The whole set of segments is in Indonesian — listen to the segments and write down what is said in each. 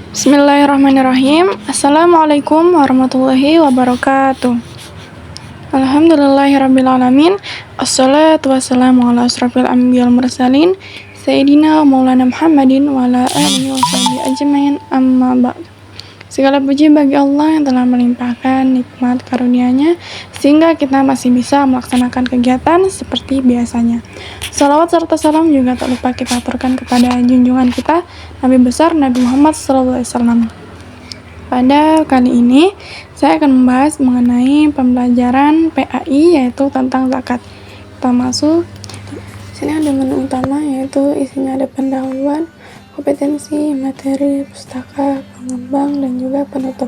Bismillahirrahmanirrahim. Assalamualaikum warahmatullahi wabarakatuh. Alhamdulillahirrabbilalamin. Assalatu wassalamu ala asrafil anbiya'il mursalin Sayyidina Maulana Muhammadin wa ala alihi wa sahbihi ajmain, amma ba'd. Segala puji bagi Allah yang telah melimpahkan nikmat karunia-Nya sehingga kita masih bisa melaksanakan kegiatan seperti biasanya. Salawat serta salam juga tak lupa kita aturkan kepada junjungan kita Nabi besar Nabi Muhammad SAW. Pada kali ini saya akan membahas mengenai pembelajaran PAI, yaitu tentang zakat. Kita masuk. Sini ada menu utama, yaitu isinya ada pendahuluan, kompetensi, materi, pustaka, pengembang, dan juga penutup.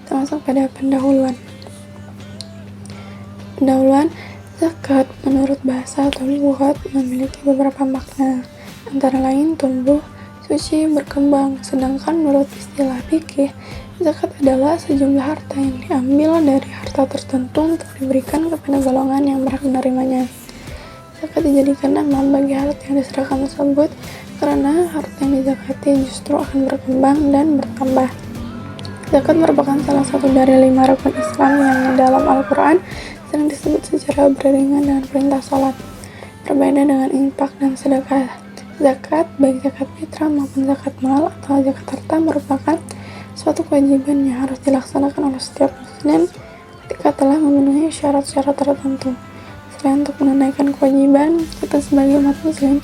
Kita masuk pada pendahuluan. Pendahuluan, zakat menurut bahasa atau lughat memiliki beberapa makna, antara lain tumbuh, suci, berkembang. Sedangkan menurut istilah fikih, zakat adalah sejumlah harta yang diambil dari harta tertentu untuk diberikan kepada golongan yang berhak menerimanya. Zakat dijadikan nama bagi harta yang diserahkan tersebut karena harta yang dizakati justru akan berkembang dan bertambah. Zakat merupakan salah satu dari 5 rukun Islam yang dalam Al-Quran sering disebut secara beriringan dengan perintah sholat. Berbeda dengan infak dan sedekah, zakat, baik zakat fitrah maupun zakat mal atau zakat harta, merupakan suatu kewajiban yang harus dilaksanakan oleh setiap muslim ketika telah memenuhi syarat-syarat tertentu. Selain untuk menunaikan kewajiban, kita sebagai umat muslim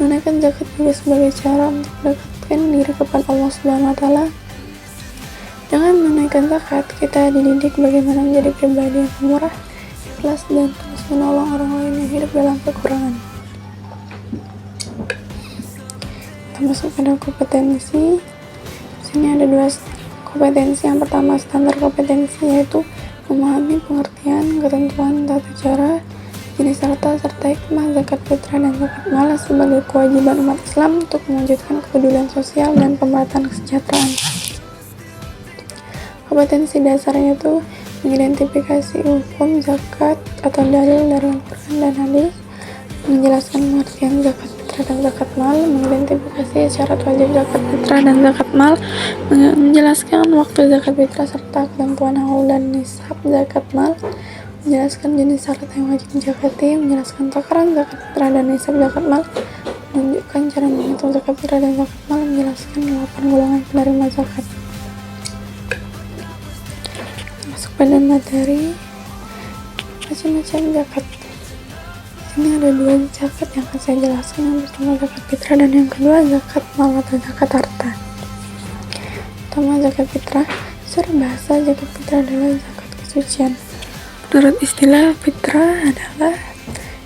menunaikan zakat juga sebagai cara untuk mendekatkan diri kepada Allah SWT. Dengan menunaikan zakat, kita dididik bagaimana menjadi pribadi yang pemurah, ikhlas, dan terus menolong orang lain yang hidup dalam kekurangan. Kita masuk pada kompetensi. Sini ada 2 kompetensi. Yang pertama, standar kompetensi, yaitu memahami pengertian, ketentuan, tata cara, jenis harta, serta hikmah zakat fitrah dan zakat mal sebagai kewajiban umat Islam untuk mewujudkan kepedulian sosial dan pemerataan kesejahteraan. Kompetensi dasarnya itu mengidentifikasi hukum zakat atau dalil dari Al-Quran dan hadis, menjelaskan pengertian zakat fitrah dan zakat mal, mengidentifikasi syarat wajib zakat fitrah dan zakat mal, menjelaskan waktu zakat fitrah serta ketentuan haul dan nisab zakat mal, menjelaskan jenis harta yang wajib dizakati, menjelaskan takaran zakat fitrah dan nisab zakat mal, menunjukkan cara menghitung zakat fitrah dan zakat mal, menjelaskan 8 golongan penerima zakat. Masuk pada materi macam-macam zakat. Ini ada 2 zakat yang akan saya jelaskan, yang pertama zakat fitrah dan yang kedua zakat mal atau zakat harta. Pertama, zakat fitrah. Secara bahasa, zakat fitrah adalah zakat kesucian. Menurut istilah, fitrah adalah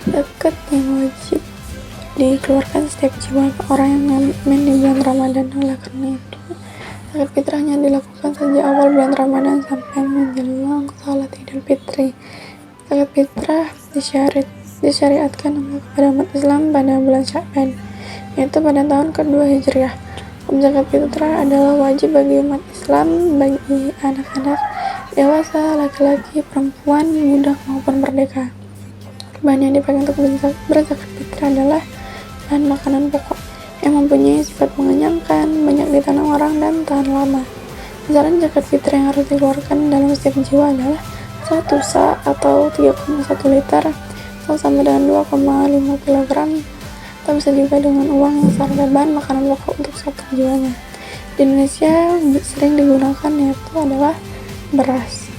zakat yang wajib dikeluarkan setiap jiwa orang yang mukmin di bulan Ramadan. Oleh karena itu, zakat fitrahnya dilakukan sejak awal bulan Ramadan sampai menjelang salat Idul Fitri. Zakat fitrah disyariatkan kepada umat Islam pada bulan Sya'ban, yaitu pada tahun kedua Hijriah. Hukum zakat fitrah adalah wajib bagi umat Islam, bagi anak-anak, dewasa, laki-laki, perempuan, budak maupun merdeka. Bahan yang dipakai untuk berzakat fitrah adalah bahan makanan pokok yang mempunyai sifat mengenyangkan, banyak ditanam orang, dan tahan lama. Besaran zakat fitrah yang harus dikeluarkan dalam setiap jiwa adalah 1 sa atau 3,1 liter atau sama dengan 2,5 kg, atau bisa juga dengan uang yang seharga bahan makanan pokok untuk 1 jiwanya. Di Indonesia sering digunakan yaitu adalah beras.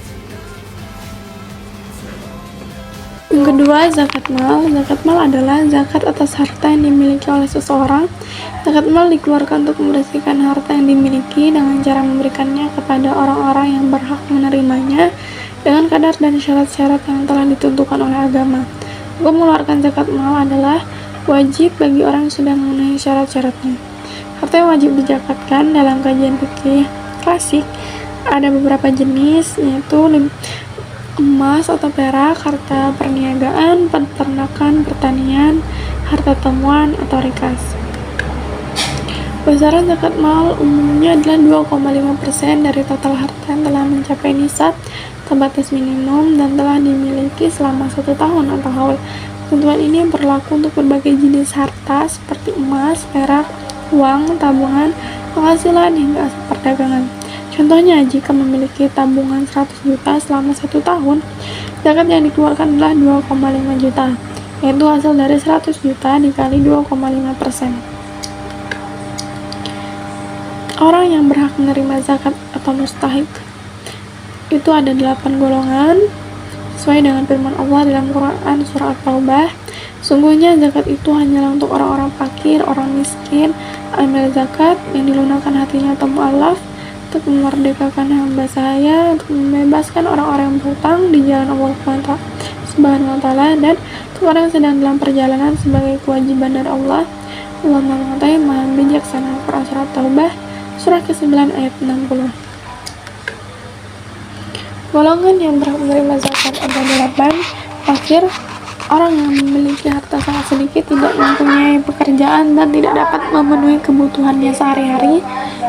Yang kedua, zakat mal. Zakat mal adalah zakat atas harta yang dimiliki oleh seseorang. Zakat mal dikeluarkan untuk membersihkan harta yang dimiliki dengan cara memberikannya kepada orang-orang yang berhak menerimanya dengan kadar dan syarat-syarat yang telah ditentukan oleh agama. Hukum mengeluarkan zakat mal adalah wajib bagi orang yang sudah memenuhi syarat-syaratnya. Harta yang wajib dizakatkan dalam kajian fikih klasik ada beberapa jenis, yaitu emas atau perak, harta perniagaan, peternakan, pertanian, harta temuan atau rikas. Besaran zakat mal umumnya adalah 2,5% dari total harta yang telah mencapai nisab atau batas minimum dan telah dimiliki selama 1 tahun atau haul. Ketentuan ini berlaku untuk berbagai jenis harta seperti emas, perak, uang, tabungan, penghasilan hingga aset perdagangan. Contohnya, jika memiliki tabungan 100 juta selama 1 tahun, zakat yang dikeluarkan adalah 2,5 juta, yaitu hasil dari 100 juta dikali 2,5%. Orang yang berhak menerima zakat atau mustahik itu ada 8 golongan sesuai dengan firman Allah dalam Quran surah At-Taubah. Sungguhnya zakat itu hanyalah untuk orang-orang fakir, orang miskin. Ambil zakat yang dilunakkan hatinya atau mu'alaf, untuk memerdekakan hamba saya, untuk membebaskan orang-orang yang berhutang di jalan Allah Subhanahu wa Ta'ala, dan untuk orang yang sedang dalam perjalanan sebagai kewajiban dari Allah. Allah mengatakan Maha Bijaksana. Quran surah At-Taubah surah ke-9 ayat 60. Golongan yang berhak menerima zakat ada 8. Fakir, orang yang memiliki harta sangat sedikit, tidak mempunyai pekerjaan dan tidak dapat memenuhi kebutuhannya sehari-hari.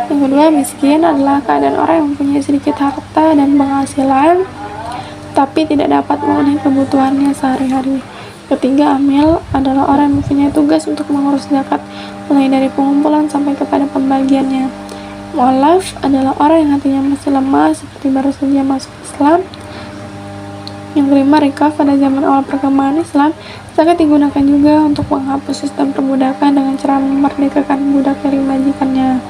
Yang kedua, miskin adalah keadaan orang yang mempunyai sedikit harta dan penghasilan tapi tidak dapat memenuhi kebutuhannya sehari-hari. Ketiga, amil adalah orang yang mempunyai tugas untuk mengurus zakat mulai dari pengumpulan sampai kepada pembagiannya. Mu'alaf adalah orang yang hatinya masih lemah seperti baru saja masuk Islam. Yang kelima, rikaf pada zaman awal perkembangan Islam. Zakat digunakan juga untuk menghapus sistem perbudakan dengan cara memerdekakan budak dari majikannya.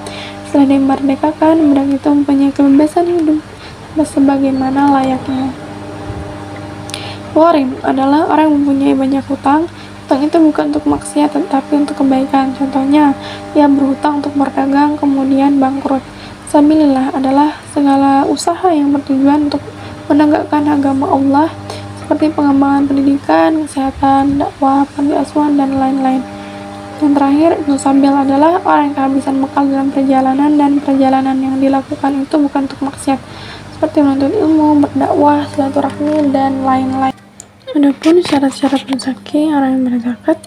Setelah dimerdekakan, budak itu mempunyai kebebasan hidup sebagaimana layaknya. Warim adalah orang yang mempunyai banyak hutang. Hutang itu bukan untuk maksiat tetapi untuk kebaikan. Contohnya, ia berhutang untuk berdagang kemudian bangkrut. Sabilillah adalah segala usaha yang bertujuan untuk menegakkan agama Allah seperti pengembangan pendidikan, kesehatan, dakwah, panti asuhan, dan lain-lain. Yang terakhir, Ibnu Sabil adalah orang yang kehabisan bekal dalam perjalanan dan perjalanan yang dilakukan itu bukan untuk maksiat seperti menuntut ilmu, berdakwah, silaturahmi, dan lain-lain. Adapun syarat-syarat menzaki orang yang berzakat,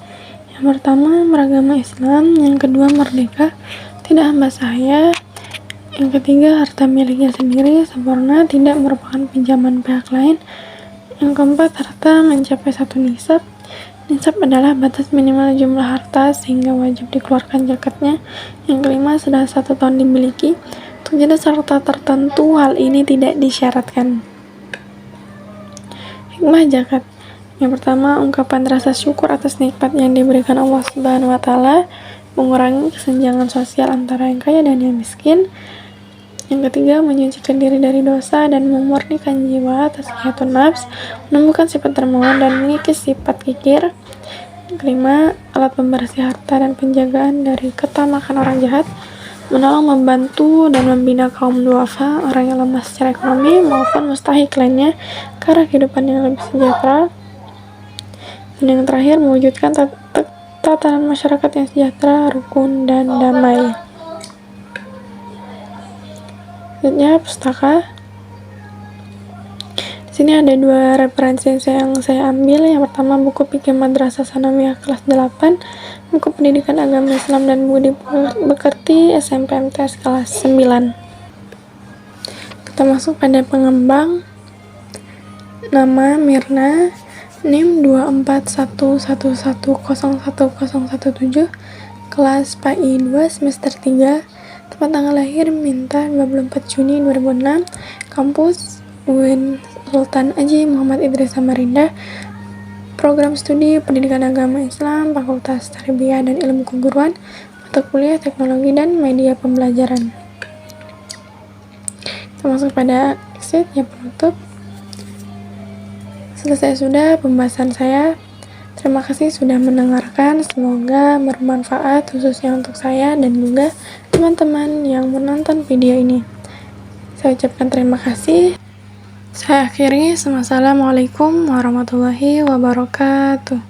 yang pertama beragama Islam, yang kedua merdeka, tidak hamba sahaya, yang ketiga harta miliknya sendiri sempurna, tidak merupakan pinjaman pihak lain, yang keempat harta mencapai 1 nisab. Nisab adalah batas minimal jumlah harta sehingga wajib dikeluarkan zakatnya. Yang kelima sudah 1 tahun dimiliki. Untuk jenis harta tertentu hal ini tidak disyaratkan. Hikmah zakat. Yang pertama, ungkapan rasa syukur atas nikmat yang diberikan Allah Subhanahu wa Ta'ala, mengurangi kesenjangan sosial antara yang kaya dan yang miskin. Yang ketiga, menyucikan diri dari dosa dan memurnikan jiwa, tazkiyatun nafs, menemukan sifat dermawan dan mengikis sifat kikir. Yang kelima, alat pembersih harta dan penjagaan dari ketamakan orang jahat, menolong, membantu, dan membina kaum duafa, orang yang lemah secara ekonomi maupun mustahik lainnya ke arah kehidupan yang lebih sejahtera. Dan yang terakhir, mewujudkan tatanan masyarakat yang sejahtera, rukun, dan damai. Selanjutnya, pustaka. Di sini ada 2 referensi yang saya ambil. Yang pertama, buku Fikih Madrasah Sanawiyah kelas 8, buku Pendidikan Agama Islam dan Budi Pekerti SMP MTS kelas 9. Kita masuk pada pengembang. Nama Mirna, NIM 24111011017, kelas PAI 2 semester 3. Tempat tanggal lahir minta 24 Juni 2006. Kampus UIN Sultan Haji Muhammad Idris Samarinda. Program studi Pendidikan Agama Islam, Fakultas Tarbiyah dan Ilmu Keguruan, mata kuliah Teknologi dan Media Pembelajaran. Kita masuk pada exit ya, penutup. Selesai sudah pembahasan saya. Terima kasih sudah mendengarkan. Semoga bermanfaat khususnya untuk saya dan juga teman-teman yang menonton video ini. Saya ucapkan terima kasih. Saya akhiri. Wassalamualaikum warahmatullahi wabarakatuh.